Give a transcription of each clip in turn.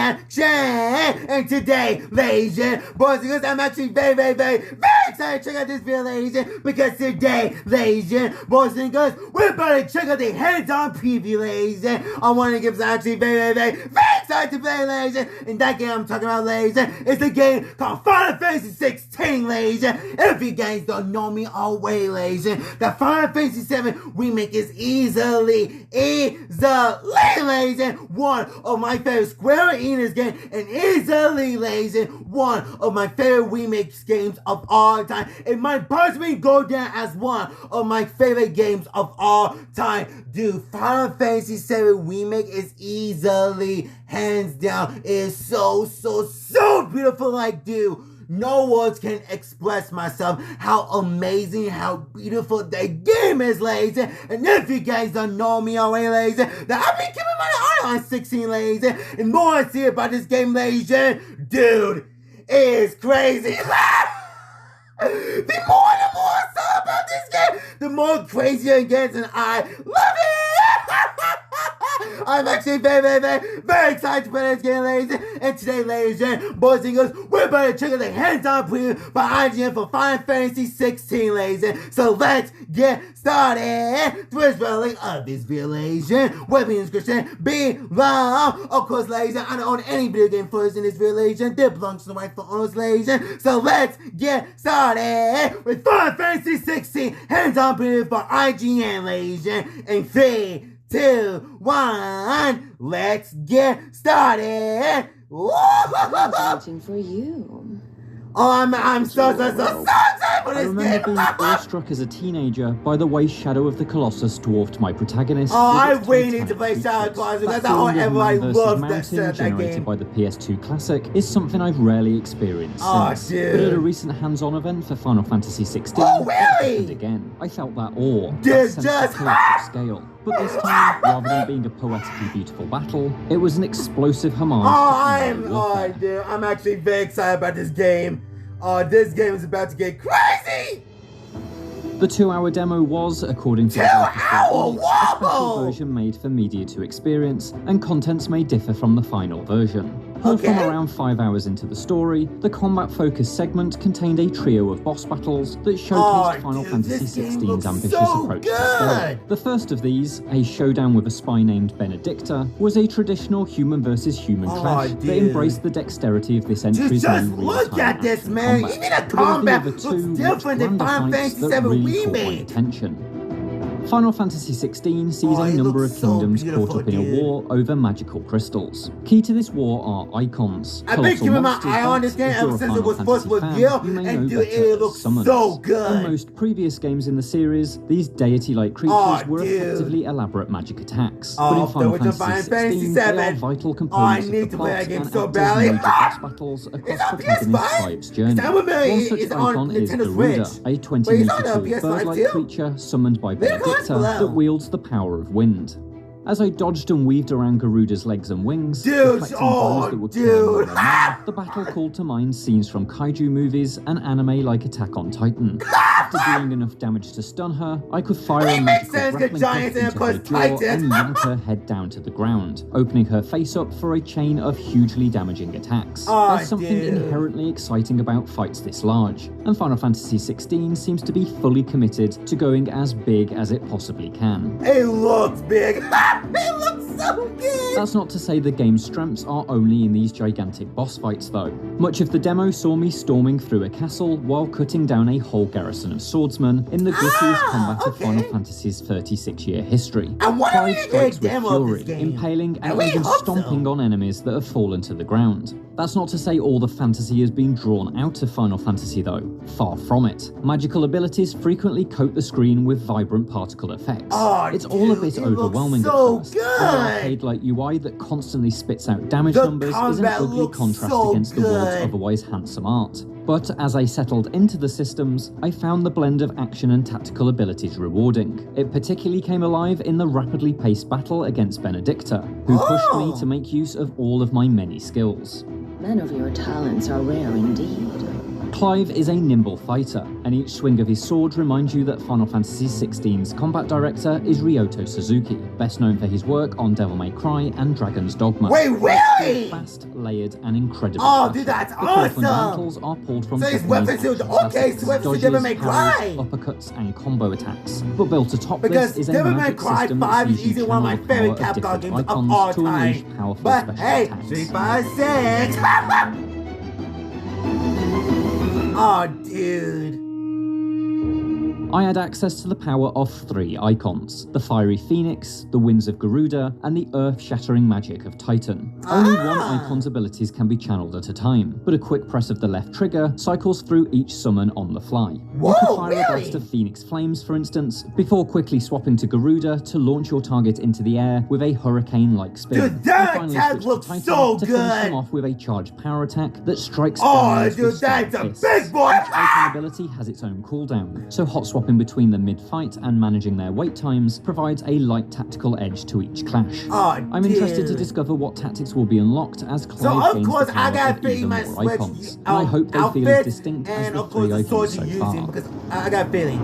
action. And today, ladies and boys and girls, I'm actually very excited to check out this video, ladies and because today, ladies and boys and girls, we're about to check out the hands-on preview, ladies and on one of the games I'm actually very excited to play, ladies and that game I'm talking about, ladies and it's a game called Final Fantasy 16, ladies and if you guys don't know me already, ladies and the Final Fantasy 7 remake is easily, ladies and one of my favorite Square Enix games and easily, ladies and one of my favorite remake games of all time. It might possibly go down as one of my favorite games of all time. Dude, Final Fantasy 7 remake is easily, hands down, it is so beautiful. Like, dude, no words can express myself how amazing, how beautiful that game is, ladies. And if you guys don't know me already, ladies, then I've been keeping my eye on 16, ladies. And more I see about this game, ladies, dude, it is crazy. The more I saw about this game, the more crazier it gets, and I love it! I'm actually very excited to play this game, ladies. And today, ladies and boys and girls, we're about to check out the hands-on preview by IGN for Final Fantasy 16, ladies. So let's get started. First rolling of this video, ladies. Web in the description below. Of course, ladies, I don't own any video game first in this video, ladies. That belongs to the rightful owners, ladies. So let's get started with Final Fantasy 16 hands-on preview for IGN, ladies. And 3, 2, 1, let's get started. Waiting for you. Oh, I'm so excited for this I remember game. being awestruck as a teenager by the way Shadow of the Colossus dwarfed my protagonist. Oh, I really need to play Shadow of the Colossus. That's how everybody loves that generated game. by the PS2 classic is something I've rarely experienced since. Dude. But at a recent hands-on event for Final Fantasy 16, oh, really? and again, I felt that awe, Dude, that sense just of collective scale. But this time, rather than being a poetically beautiful battle, it was an explosive homage to I'm actually very excited about this game. This game is about to get crazy! The 2-hour demo was, according to the a special version made for media to experience, and contents may differ from the final version. Pulled from around 5 hours into the story, the combat-focused segment contained a trio of boss battles that showcased Final Fantasy XVI's ambitious approach to story. The first of these, a showdown with a spy named Benedicta, was a traditional human versus human clash that embraced the dexterity of this entry's just look at this, man! Combat. Even the combat looks much different than Final Fantasy 7 remake. Final Fantasy 16 sees a number of kingdoms caught up in a war over magical crystals. Key to this war are icons. I've been keeping my eye on this game ever since it was first revealed, and dude, it looks so good. In most previous games in the series, these deity-like creatures were effectively elaborate magic attacks. But in Final Fantasy 16, they are vital components of the plot and act as major boss battles across protagonist Tribe's journey. One such icon is Garuda, a 20-meter tall bird-like creature summoned by Benedicta that wields the power of wind. As I dodged and weaved around Garuda's legs and wings, deflecting blows that were killing the battle called to mind scenes from kaiju movies and anime like Attack on Titan. After doing enough damage to stun her, I could fire a magical grappling hook into her jaw and yank her head down to the ground, opening her face up for a chain of hugely damaging attacks. There's something inherently exciting about fights this large, and Final Fantasy 16 seems to be fully committed to going as big as it possibly can. It looks big! It looks so good! That's not to say the game's strengths are only in these gigantic boss fights, though. Much of the demo saw me storming through a castle while cutting down a whole garrison of swordsmen in the grittiest combat of Final Fantasy's 36-year history. Five strikes with fury, impaling and even stomping on enemies that have fallen to the ground. That's not to say all the fantasy has been drawn out of Final Fantasy, though. Far from it. Magical abilities frequently coat the screen with vibrant particle effects. It's all a bit overwhelming at first. The arcade-like UI that constantly spits out damage numbers is an ugly contrast against the world's otherwise handsome art. But as I settled into the systems, I found the blend of action and tactical abilities rewarding. It particularly came alive in the rapidly paced battle against Benedicta, who pushed me to make use of all of my many skills. Men of your talents are rare indeed. Clive is a nimble fighter, and each swing of his sword reminds you that Final Fantasy XVI's combat director is Ryoto Suzuki, best known for his work on Devil May Cry and Dragon's Dogma. Wait, really? Fast, layered, and incredible. Oh, dude, that's awesome! Fundamentals are pulled from so his weapons are okay, so weapons Devil May Cry! Uppercuts, and combo attacks. But built atop because this is a Devil May magic Cry system 5 that is sees you easily one of my channel the favorite power Capcom of games different of icons all to unleash time. powerful But special hey, attacks. 3, 5, 6. Oh, dude. I had access to the power of 3 icons, the Fiery Phoenix, the Winds of Garuda, and the earth-shattering magic of Titan. Only one icon's abilities can be channeled at a time, but a quick press of the left trigger cycles through each summon on the fly. Whoa, you can fire really? a burst of Phoenix Flames, for instance, before quickly swapping to Garuda to launch your target into the air with a hurricane-like spin. Dude, that attack looks so to good! finish them off with a charged power attack that strikes dude, that's a big boy! Each icon ability has its own cooldown, so hot swapping between them mid-fight and managing their wait times provides a light tactical edge to each clash. I'm interested to discover what tactics will be unlocked as Clive gains the power of even more icons, and I hope they feel as distinct as the 3 icons so far. Because I got a feeling.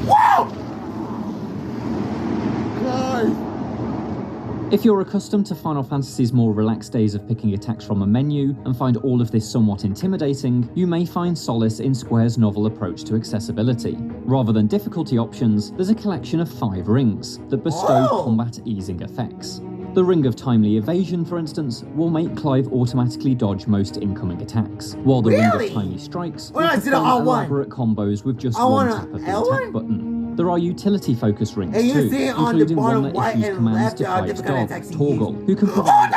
Whoa! If you're accustomed to Final Fantasy's more relaxed days of picking attacks from a menu and find all of this somewhat intimidating, you may find solace in Square's novel approach to accessibility. Rather than difficulty options, there's a collection of 5 rings that bestow combat easing effects. The Ring of Timely Evasion, for instance, will make Clive automatically dodge most incoming attacks, while the Ring of Timely Strikes will perform elaborate combos with just one tap of the attack button. There are utility-focused rings too, including one that issues commands to Clive's dog, Torgal, who can provide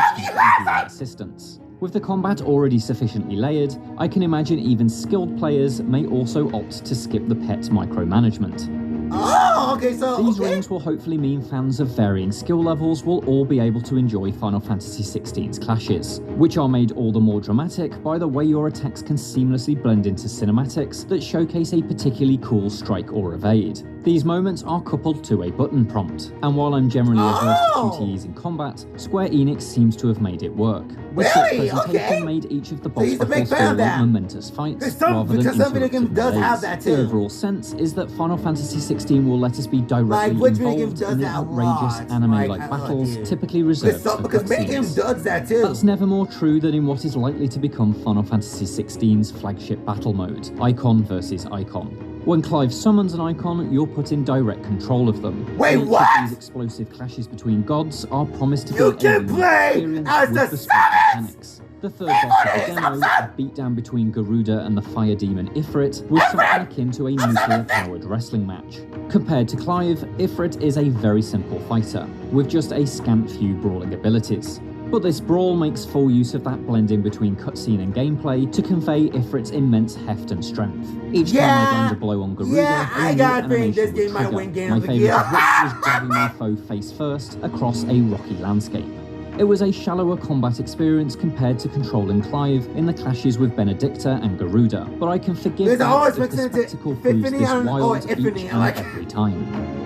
assistance. With the combat already sufficiently layered, I can imagine even skilled players may also opt to skip the pet's micromanagement. Oh, okay, so these rings will hopefully mean fans of varying skill levels will all be able to enjoy Final Fantasy XVI's clashes, which are made all the more dramatic by the way your attacks can seamlessly blend into cinematics that showcase a particularly cool strike or evade. These moments are coupled to a button prompt, and while I'm generally averse to QTEs in combat, Square Enix seems to have made it work. The presentation made each of the boss battles feel like momentous fights, rather than interrupted delays. The overall sense is that Final Fantasy 16 will let us be directly involved in the outrageous anime-like battles typically reserved for cutscenes. That's never more true than in what is likely to become Final Fantasy 16's flagship battle mode, Icon versus Icon. When Clive summons an icon, you're put in direct control of them. Wait, what? These explosive clashes between gods are promised to be a experience with bespoke mechanics. The third boss of the demo, a beatdown between Garuda and the fire demon Ifrit, was something akin to a nuclear-powered wrestling match. Compared to Clive, Ifrit is a very simple fighter, with just a scant few brawling abilities. But this brawl makes full use of that blending between cutscene and gameplay to convey Ifrit's immense heft and strength. Each time I land a blow on Garuda, I got a feeling this game might win game of the year. My favourite of which was grabbing my foe face first across a rocky landscape. It was a shallower combat experience compared to controlling Clive in the clashes with Benedicta and Garuda, but I can forgive that if the spectacle proves this wild each and every time.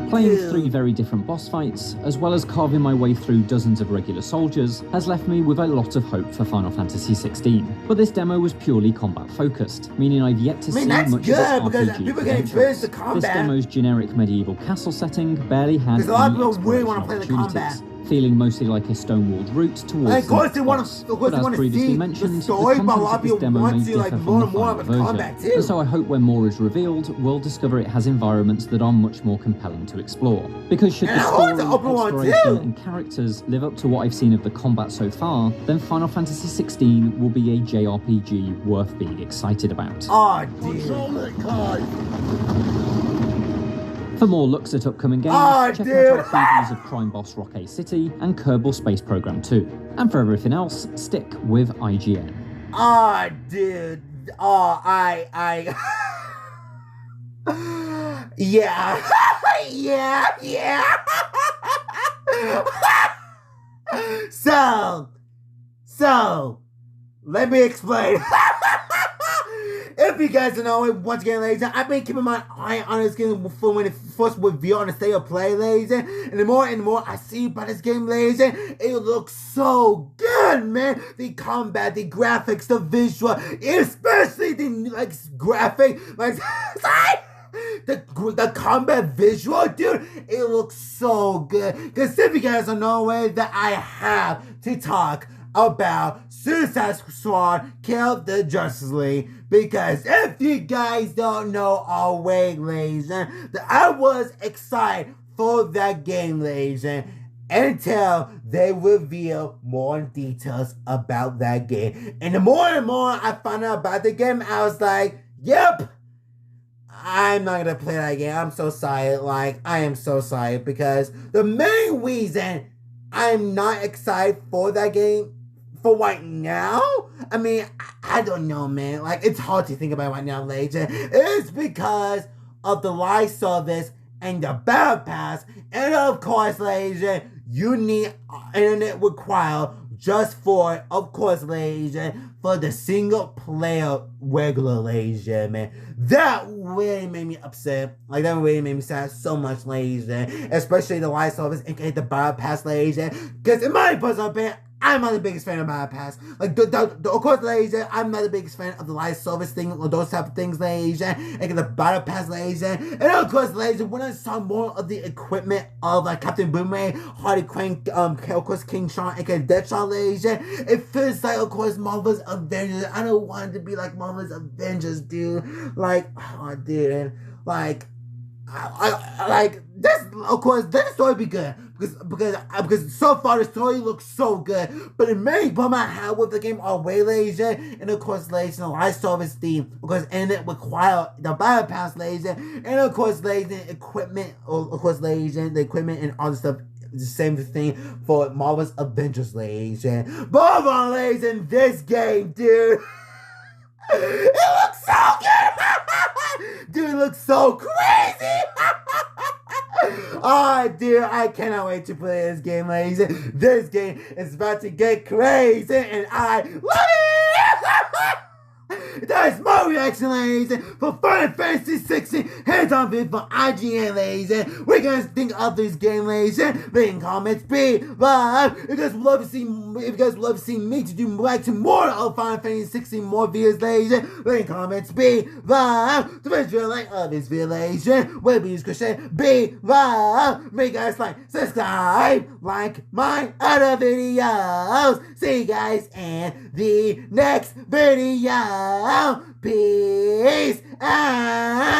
Playing 3 very different boss fights, as well as carving my way through dozens of regular soldiers, has left me with a lot of hope for Final Fantasy 16. But this demo was purely combat focused, meaning I've yet to see much of its RPG credentials. This demo's generic medieval castle setting barely had any exploration opportunities, feeling mostly like a stone-walled route towards the boss. But as previously mentioned, the content of this demo may differ from the final version, and so I hope when more is revealed, we'll discover it has environments that are much more compelling to explore. Because should the story, exploration, and characters live up to what I've seen of the combat so far, then Final Fantasy 16 will be a JRPG worth being excited about. For more looks at upcoming games, check out our previews of Crime Boss Rocket City and Kerbal Space Program 2. And for everything else, stick with IGN. So, let me explain. It if you guys don't know it, once again, ladies, I've been keeping my eye on this game for when it first revealed on the state of play, ladies. And the more I see about this game, ladies, it looks so good, man. The combat, the graphics, the visual, especially the graphic, the combat visual, dude, it looks so good. Because if you guys don't know it, that I have to talk about Suicide Squad Kill the Justice League. Because if you guys don't know ladies, that I was excited for that game, ladies, until they reveal more details about that game. And the more I found out about the game, I was like, yep, I'm not gonna play that game. I'm so excited. I am so excited because the main reason I'm not excited for that game for right now, I mean, I don't know, man. It's hard to think about right now, ladies. It's because of the live service and the battle pass, and of course, ladies, you need internet required just for, of course, ladies, for the single player regular, ladies, man. That really made me upset. That really made me sad so much, ladies, especially the live service and the battle pass, ladies, because in my personal opinion, I'm not the biggest fan of Battle Pass. Of course, ladies, I'm not the biggest fan of the live service thing, or those type of things, ladies, and the Battle Pass, ladies, and of course, ladies, when I saw more of the equipment of Captain Boomerang, Harley Quinn, of course, King Shark, and Deadshot, ladies, it feels like, of course, Marvel's Avengers. I don't want it to be like Marvel's Avengers, dude. Oh, dude, this, of course, this story be good because so far the story looks so good. But the main problem I have with the game are way, ladies, and of course, ladies, the live service theme, of course, and it require the battle pass, ladies, and of course, ladies, the equipment, of course, ladies, and the equipment and all the stuff. The same thing for Marvel's Avengers, ladies, and but overall, ladies, in this game, dude. It looks so good! Dude, it looks so crazy! Oh, dude, I cannot wait to play this game, ladies. This game is about to get crazy, and I love it! That is my reaction, ladies, for Final Fantasy 16 hands-on video for IGN, ladies. What you guys think of this game, ladies? Leave in comments below. If you guys would love to see me to do more of Final Fantasy 16 more videos, ladies, leave in comments below. The video like of this video, ladies, will be in the description below. Make guys subscribe, like my other videos. See you guys in the next video. Peace out.